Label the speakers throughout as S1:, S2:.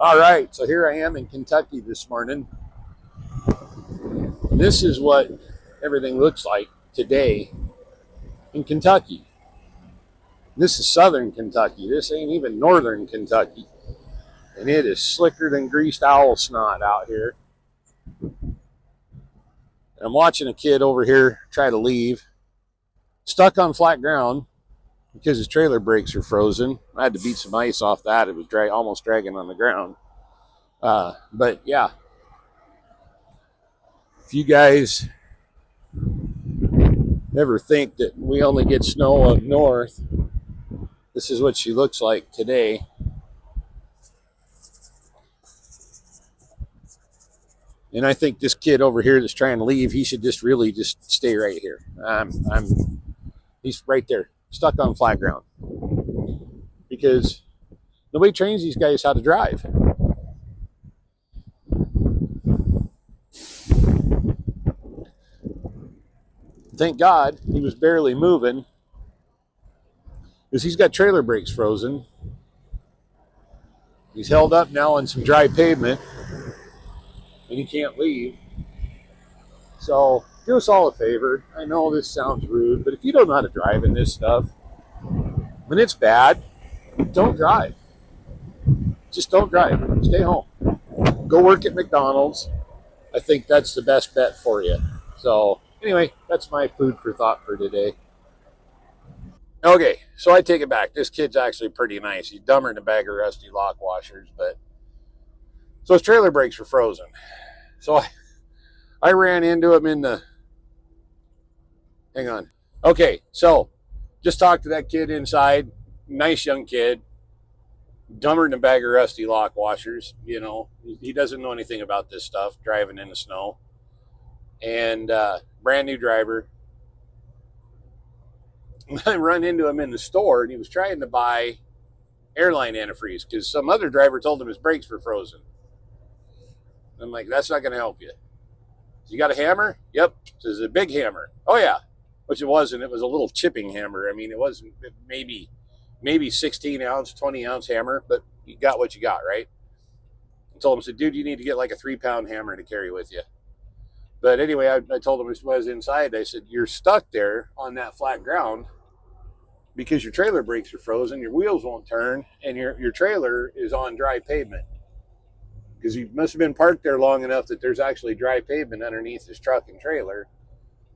S1: All right, so here I am in Kentucky this morning. This is what everything looks like today in Kentucky. This is southern Kentucky. This ain't even northern Kentucky. And it is slicker than greased owl snot out here. I'm watching a kid over here try to leave, stuck on flat ground because his trailer brakes are frozen. I had to beat some ice off that. It was almost dragging on the ground. But yeah, if you guys ever think that we only get snow up north, this is what she looks like today. And I think this kid over here that's trying to leave, he should just really just stay right here. He's right there, stuck on flat ground. Because nobody trains these guys how to drive. Thank God he was barely moving because he's got trailer brakes frozen. He's held up now on some dry pavement and he can't leave. So do us all a favor. I know this sounds rude, but if you don't know how to drive in this stuff, when it's bad, don't drive. Just don't drive. Stay home. Go work at McDonald's. I think that's the best bet for you. So anyway, that's my food for thought for today. Okay, so I take it back. This kid's actually pretty nice. He's dumber than a bag of rusty lock washers, but so his trailer brakes were frozen. So I ran into him in the. Hang on. Okay, so just talked to that kid inside. Nice young kid. Dumber than a bag of rusty lock washers. You know, he doesn't know anything about this stuff, driving in the snow. And brand new driver. I run into him in the store, and he was trying to buy airline antifreeze because some other driver told him his brakes were frozen. I'm like, that's not going to help you. You got a hammer? Yep. So it's a big hammer. Oh yeah, which it wasn't. It was a little chipping hammer. I mean, it wasn't maybe 16 ounce, 20 ounce hammer, but you got what you got, right? I told him, I said, dude, you need to get like a 3-pound hammer to carry with you. But anyway, I told him it was inside. I said, you're stuck there on that flat ground because your trailer brakes are frozen, your wheels won't turn, and your trailer is on dry pavement. Because he must have been parked there long enough that there's actually dry pavement underneath his truck and trailer.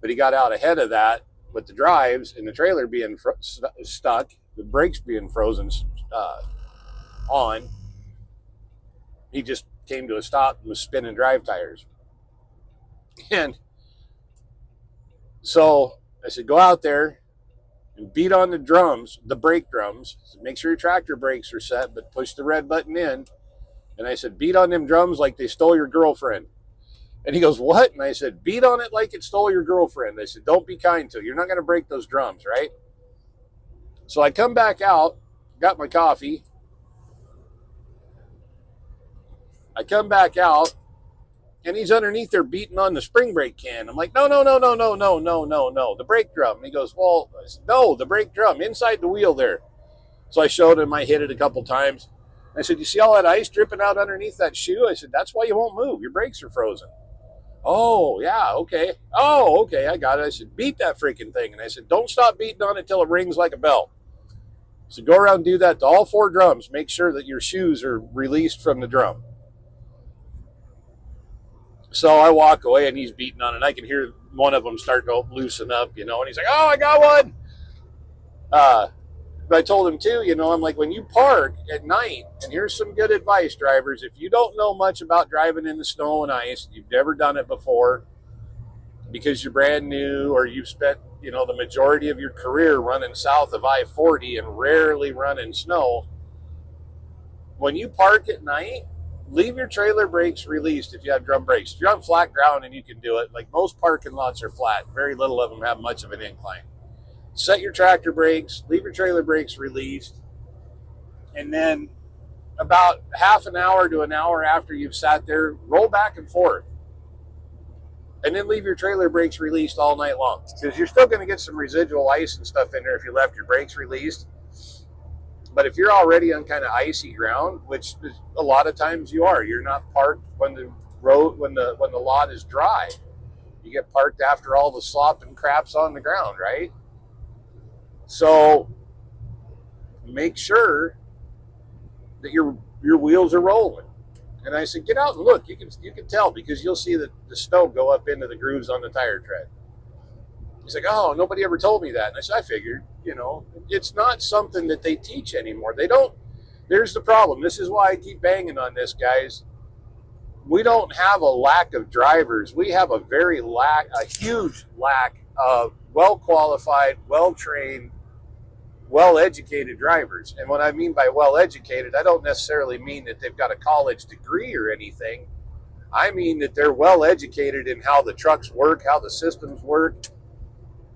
S1: But he got out ahead of that with the drives and the trailer being stuck, the brakes being frozen on. He just came to a stop and was spinning drive tires. And so I said, go out there and beat on the drums, the brake drums. So make sure your tractor brakes are set, but push the red button in. And I said, beat on them drums like they stole your girlfriend. And he goes, what? And I said, beat on it like it stole your girlfriend. I said, don't be kind to it. You're not going to break those drums, right? So I come back out, got my coffee. I come back out, and he's underneath there beating on the spring brake can. I'm like, no, the brake drum. And he goes, well, I said, no, the brake drum, inside the wheel there. So I showed him, I hit it a couple times. I said, you see all that ice dripping out underneath that shoe? I said, that's why you won't move. Your brakes are frozen. Oh, yeah, okay. Oh, okay, I got it. I said, beat that freaking thing. And I said, don't stop beating on it till it rings like a bell. So go around and do that to all 4 drums. Make sure that your shoes are released from the drum. So I walk away, and he's beating on it. I can hear one of them start to loosen up, and he's like, oh, I got one. But I told him too, I'm like, when you park at night, and here's some good advice, drivers, if you don't know much about driving in the snow and ice, you've never done it before because you're brand new, or you've spent, the majority of your career running south of I-40 and rarely running snow, when you park at night, leave your trailer brakes released if you have drum brakes. If you're on flat ground and you can do it, like most parking lots are flat, very little of them have much of an incline. Set your tractor brakes, leave your trailer brakes released, and then about half an hour to an hour after you've sat there, roll back and forth. And then leave your trailer brakes released all night long. Because you're still going to get some residual ice and stuff in there if you left your brakes released. But if you're already on kind of icy ground, which a lot of times you are, you're not parked when the lot is dry. You get parked after all the slop and crap's on the ground, right? So make sure that your wheels are rolling. And I said, get out and look. You can tell because you'll see the snow go up into the grooves on the tire tread. He's like, oh, nobody ever told me that. And I said, I figured, it's not something that they teach anymore. They don't. There's the problem. This is why I keep banging on this, guys. We don't have a lack of drivers. We have a huge lack of well-qualified, well-trained, well-educated drivers. And what I mean by well-educated, I don't necessarily mean that they've got a college degree or anything. I mean that they're well-educated in how the trucks work, how the systems work,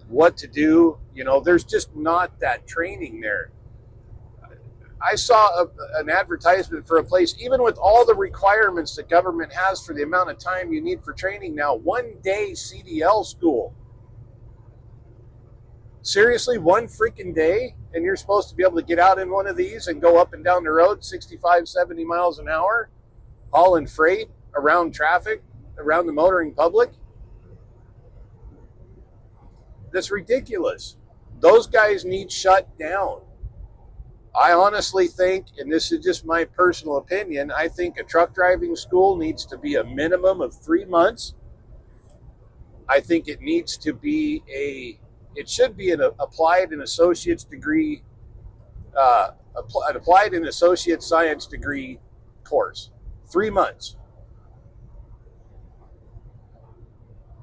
S1: what to do. There's just not that training there. I saw an advertisement for a place, even with all the requirements the government has for the amount of time you need for training now, 1 day CDL school. Seriously, 1 freaking day, and you're supposed to be able to get out in one of these and go up and down the road 65, 70 miles an hour, hauling freight around traffic, around the motoring public? That's ridiculous. Those guys need shut down. I honestly think, and this is just my personal opinion, I think a truck driving school needs to be a minimum of 3 months. I think it needs to be it should be an applied and associate's degree, an applied and associate science degree course. 3 months.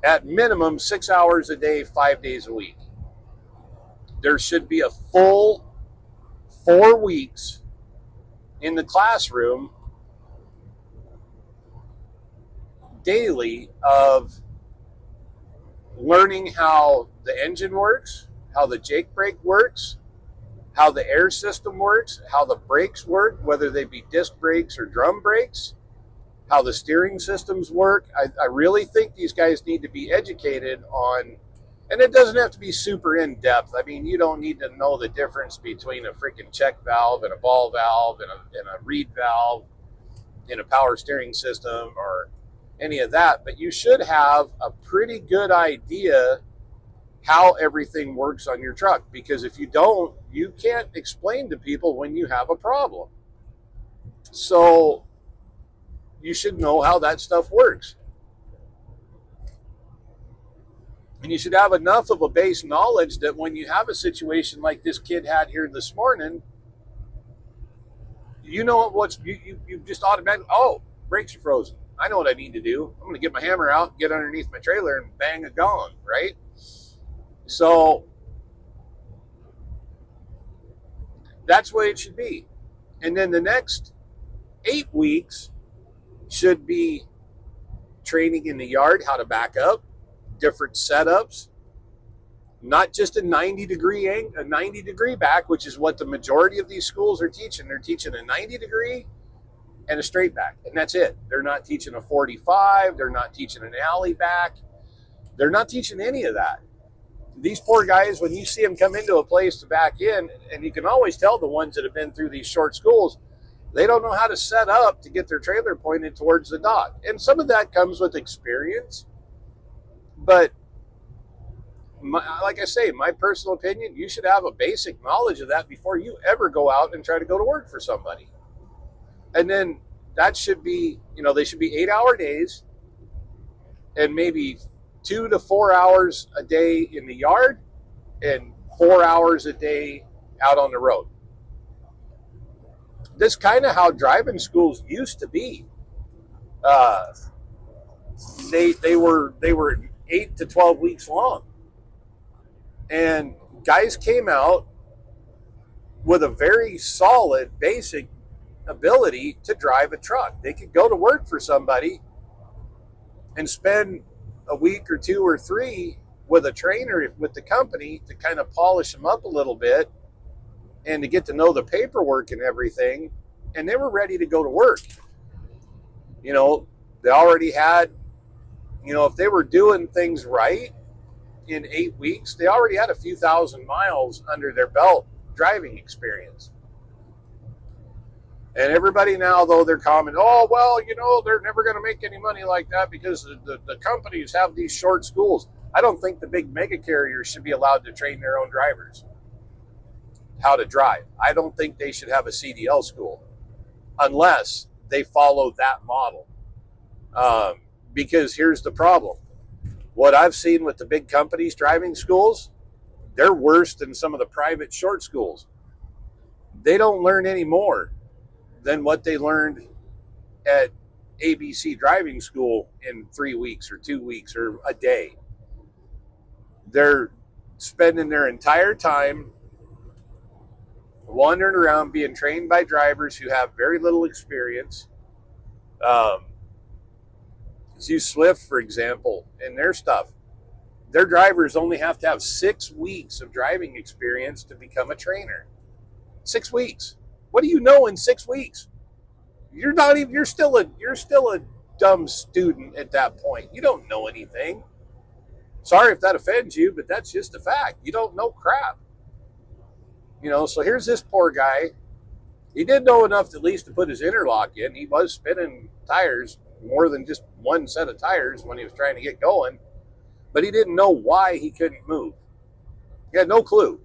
S1: At minimum, 6 hours a day, 5 days a week. There should be a full 4 weeks in the classroom daily of learning how the engine works, how the Jake brake works, how the air system works, how the brakes work, whether they be disc brakes or drum brakes, how the steering systems work. I really think these guys need to be educated on, and it doesn't have to be super in-depth. I mean, you don't need to know the difference between a freaking check valve and a ball valve and a reed valve in a power steering system or any of that, but you should have a pretty good idea how everything works on your truck, because if you don't, you can't explain to people when you have a problem. So you should know how that stuff works. And you should have enough of a base knowledge that when you have a situation like this kid had here this morning, you just automatically, oh, brakes are frozen. I know what I need to do. I'm going to get my hammer out, get underneath my trailer, and bang a gong, right? So that's what it should be. And then the next 8 weeks should be training in the yard, how to back up, different setups, not just a 90 degree back, which is what the majority of these schools are teaching. They're teaching a 90 degree and a straight back, and that's it. They're not teaching a 45. They're not teaching an alley back. They're not teaching any of that. These poor guys, when you see them come into a place to back in, and you can always tell the ones that have been through these short schools, they don't know how to set up to get their trailer pointed towards the dock. And some of that comes with experience. But like I say, my personal opinion, you should have a basic knowledge of that before you ever go out and try to go to work for somebody. And then that should be, they should be 8-hour days and maybe 2 to 4 hours a day in the yard and 4 hours a day out on the road. This kind of how driving schools used to be. They were 8 to 12 weeks long. And guys came out with a very solid basic ability to drive a truck. They could go to work for somebody and spend a week or 2 or 3 with a trainer with the company to kind of polish them up a little bit and to get to know the paperwork and everything. And they were ready to go to work. They already had, if they were doing things right in 8 weeks, they already had a few thousand miles under their belt driving experience. And everybody now, though, they're commenting, oh, well, they're never going to make any money like that because the companies have these short schools. I don't think the big mega carriers should be allowed to train their own drivers how to drive. I don't think they should have a CDL school unless they follow that model. Because here's the problem. What I've seen with the big companies driving schools, they're worse than some of the private short schools. They don't learn any more than what they learned at ABC driving school in 3 weeks or 2 weeks or a day. They're spending their entire time wandering around being trained by drivers who have very little experience. Let's use Swift, for example, in their stuff. Their drivers only have to have 6 weeks of driving experience to become a trainer. 6 weeks. What do you know in 6 weeks? You're not even. You're still a dumb student at that point. You don't know anything. Sorry if that offends you, but that's just a fact. You don't know crap. So here's this poor guy. He did know enough at least to put his interlock in. He was spinning tires, more than just one set of tires when he was trying to get going, but he didn't know why he couldn't move. He had no clue.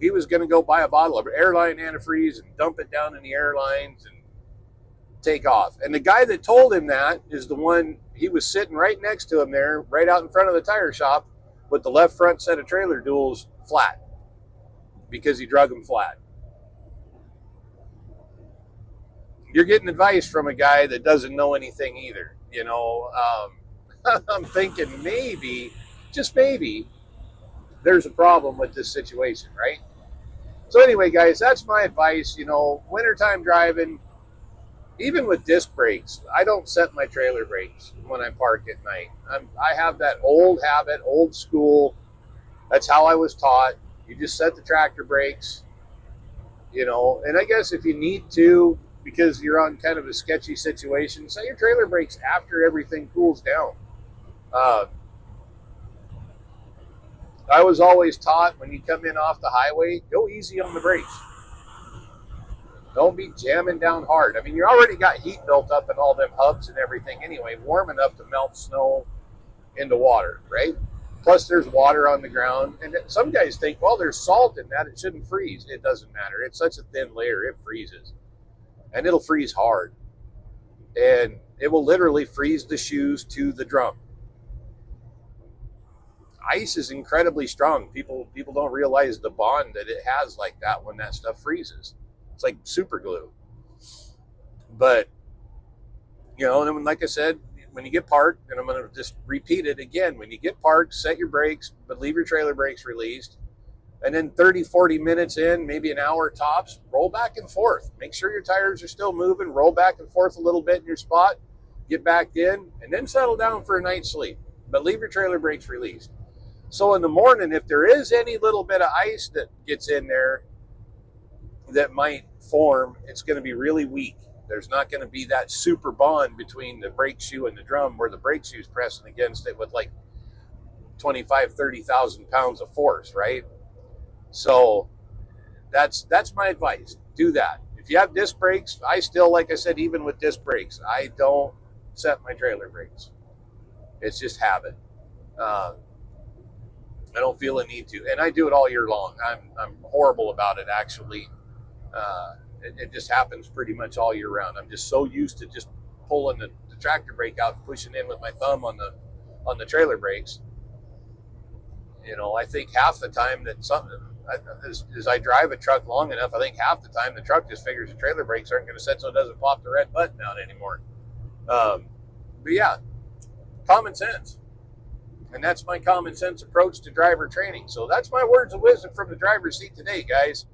S1: He was going to go buy a bottle of airline antifreeze and dump it down in the airlines and take off. And the guy that told him that is the one, he was sitting right next to him there, right out in front of the tire shop with the left front set of trailer duals flat because he drug them flat. You're getting advice from a guy that doesn't know anything either. I'm thinking maybe, just maybe, there's a problem with this situation, right? So anyway, guys, that's my advice. Wintertime driving, even with disc brakes, I don't set my trailer brakes when I park at night. I have that old habit, old school. That's how I was taught. You just set the tractor brakes, and I guess if you need to, because you're on kind of a sketchy situation, set your trailer brakes after everything cools down. I was always taught when you come in off the highway, go easy on the brakes. Don't be jamming down hard. I mean, you already got heat built up in all them hubs and everything anyway, warm enough to melt snow into water, right? Plus there's water on the ground. And some guys think, well, there's salt in that, it shouldn't freeze. It doesn't matter. It's such a thin layer, it freezes. And it'll freeze hard. And it will literally freeze the shoes to the drum. Ice is incredibly strong. People don't realize the bond that it has like that when that stuff freezes. It's like super glue. But, and like I said, when you get parked, and I'm going to just repeat it again, when you get parked, set your brakes, but leave your trailer brakes released. And then 30, 40 minutes in, maybe an hour tops, roll back and forth. Make sure your tires are still moving. Roll back and forth a little bit in your spot. Get back in, and then settle down for a night's sleep. But leave your trailer brakes released. So in the morning, if there is any little bit of ice that gets in there that might form, it's going to be really weak. There's not going to be that super bond between the brake shoe and the drum where the brake shoe is pressing against it with like 25, 30,000 pounds of force, right? So that's my advice. Do that. If you have disc brakes, I still, like I said, even with disc brakes, I don't set my trailer brakes. It's just habit. I don't feel a need to, and I do it all year long. I'm horrible about it, actually. It just happens pretty much all year round. I'm just so used to just pulling the tractor brake out and pushing in with my thumb on the trailer brakes. I think half the time that as I drive a truck long enough, I think half the time the truck just figures the trailer brakes aren't going to set so it doesn't pop the red button out anymore. But yeah, common sense. And that's my common sense approach to driver training. So that's my words of wisdom from the driver's seat today, guys.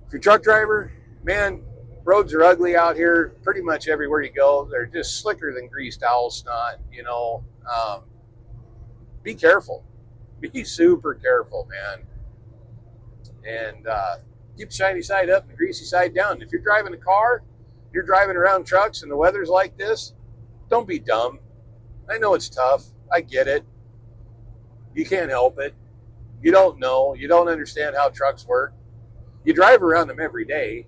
S1: If you're a truck driver, man, roads are ugly out here pretty much everywhere you go. They're just slicker than greased owl snot, Be careful. Be super careful, man. And keep the shiny side up and the greasy side down. If you're driving a car, you're driving around trucks and the weather's like this, don't be dumb. I know it's tough. I get it. You can't help it. You don't know. You don't understand how trucks work. You drive around them every day.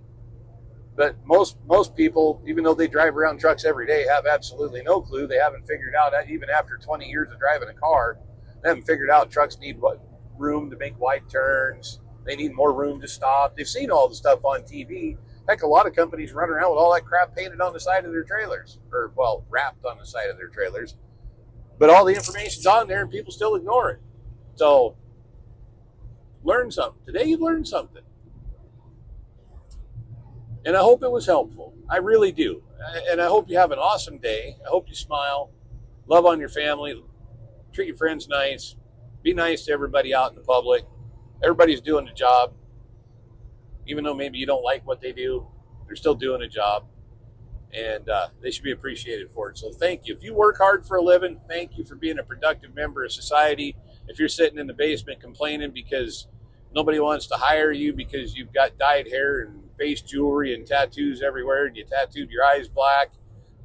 S1: But most people, even though they drive around trucks every day, have absolutely no clue. They haven't figured out, even after 20 years of driving a car, they haven't figured out trucks need room to make wide turns. They need more room to stop. They've seen all the stuff on TV. Heck, a lot of companies run around with all that crap painted on the side of their trailers, or, well, wrapped on the side of their trailers. But all the information's on there and people still ignore it. So learn something. Today you learned something. And I hope it was helpful. I really do. And I hope you have an awesome day. I hope you smile, love on your family, treat your friends nice, be nice to everybody out in the public. Everybody's doing a job. Even though maybe you don't like what they do, they're still doing a job. And they should be appreciated for it. So thank you. If you work hard for a living, thank you for being a productive member of society. If you're sitting in the basement complaining because nobody wants to hire you because you've got dyed hair and face jewelry and tattoos everywhere, and you tattooed your eyes black,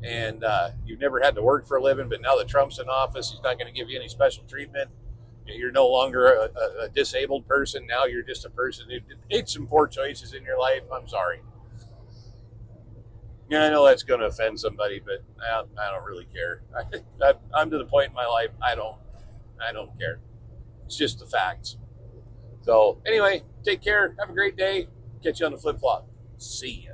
S1: and you've never had to work for a living, but now that Trump's in office, he's not going to give you any special treatment. You're no longer a disabled person. Now you're just a person who made some poor choices in your life. I'm sorry. Yeah, I know that's going to offend somebody, but I don't really care. I'm to the point in my life I don't care. It's just the facts. So anyway, take care. Have a great day. Catch you on the flip flop. See ya.